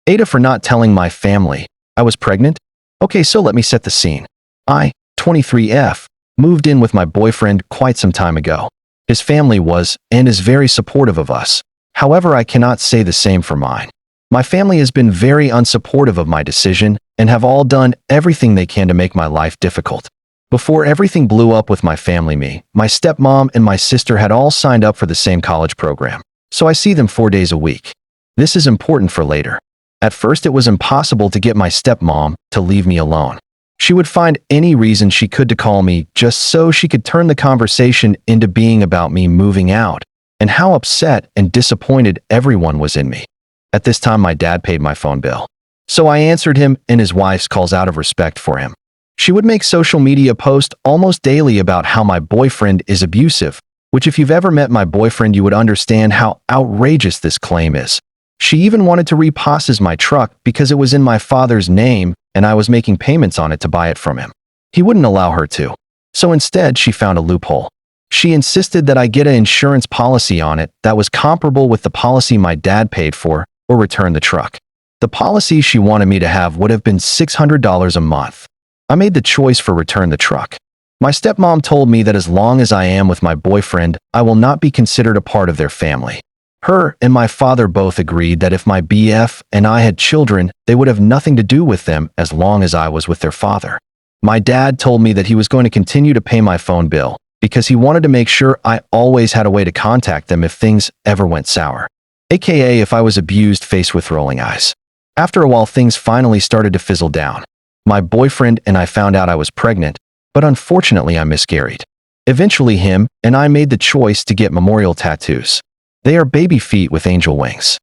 AITAH for not telling my family I was pregnant? Okay, so let me set the scene. I, 23F, moved in with my boyfriend quite some time ago. His family was and is very supportive of us. However, I cannot say the same for mine. My family has been very unsupportive of my decision and have all done everything they can to make my life difficult. Before everything blew up with my family, my stepmom and my sister had all signed up for the same college program, so I see them 4 days a week. This is important for later. At first, it was impossible to get my stepmom to leave me alone. She would find any reason she could to call me just so she could turn the conversation into being about me moving out and how upset and disappointed everyone was in me. At this time, my dad paid my phone bill, so I answered him and his wife's calls out of respect for him. She would make social media posts almost daily about how my boyfriend is abusive, which if you've ever met my boyfriend, you would understand how outrageous this claim is. She even wanted to repossess my truck because it was in my father's name and I was making payments on it to buy it from him. He wouldn't allow her to. So instead, she found a loophole. She insisted that I get an insurance policy on it that was comparable with the policy my dad paid for or return the truck. The policy she wanted me to have would have been $600 a month. I made the choice for return the truck. My stepmom told me that as long as I am with my boyfriend, I will not be considered a part of their family. Her and my father both agreed that if my BF and I had children, they would have nothing to do with them as long as I was with their father. My dad told me that he was going to continue to pay my phone bill because he wanted to make sure I always had a way to contact them if things ever went sour, aka if I was abused, faced with rolling eyes. After a while, things finally started to fizzle down. My boyfriend and I found out I was pregnant, but unfortunately I miscarried. Eventually, him and I made the choice to get memorial tattoos. They are baby feet with angel wings.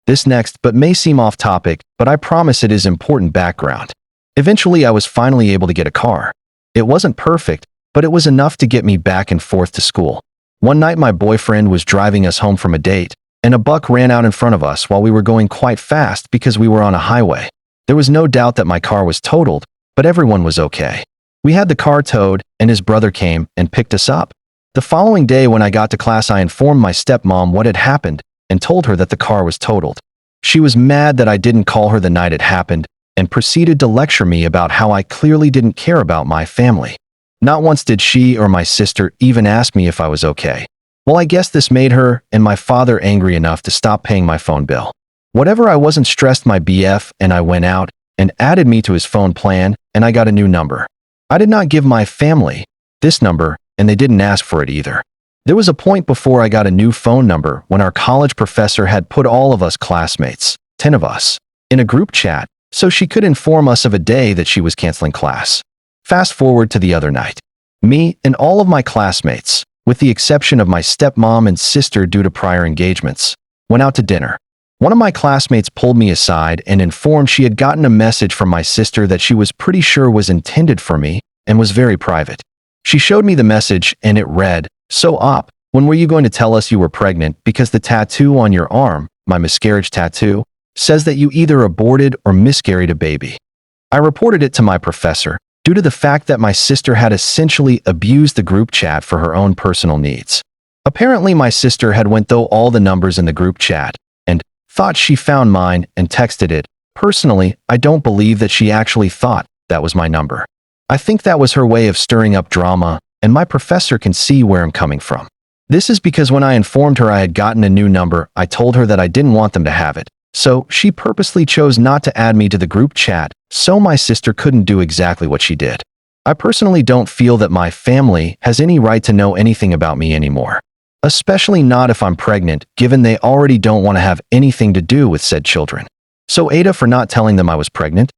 This next but may seem off topic, but I promise it is important background. Eventually, I was finally able to get a car. It wasn't perfect, but it was enough to get me back and forth to school. One night, my boyfriend was driving us home from a date, and a buck ran out in front of us while we were going quite fast because we were on a highway. There was no doubt that my car was totaled, but everyone was okay. We had the car towed, and his brother came and picked us up. The following day when I got to class, I informed my stepmom what had happened and told her that the car was totaled. She was mad that I didn't call her the night it happened and proceeded to lecture me about how I clearly didn't care about my family. Not once did she or my sister even ask me if I was okay. Well, I guess this made her and my father angry enough to stop paying my phone bill. Whatever, I wasn't stressed. My BF and I went out and added me to his phone plan, and I got a new number. I did not give my family this number, and they didn't ask for it either. There was a point before I got a new phone number when our college professor had put all of us classmates, 10 of us, in a group chat so she could inform us of a day that she was canceling class. Fast forward to the other night. Me and all of my classmates, with the exception of my stepmom and sister due to prior engagements, went out to dinner. One of my classmates pulled me aside and informed she had gotten a message from my sister that she was pretty sure was intended for me and was very private. She showed me the message and it read, "So op, when were you going to tell us you were pregnant because the tattoo on your arm, my miscarriage tattoo, says that you either aborted or miscarried a baby." I reported it to my professor due to the fact that my sister had essentially abused the group chat for her own personal needs. Apparently, my sister had went through all the numbers in the group chat and thought she found mine and texted it. Personally, I don't believe that she actually thought that was my number. I think that was her way of stirring up drama, and my professor can see where I'm coming from. This is because when I informed her I had gotten a new number, I told her that I didn't want them to have it. So she purposely chose not to add me to the group chat, so my sister couldn't do exactly what she did. I personally don't feel that my family has any right to know anything about me anymore. Especially not if I'm pregnant, given they already don't want to have anything to do with said children. So AITAH for not telling them I was pregnant?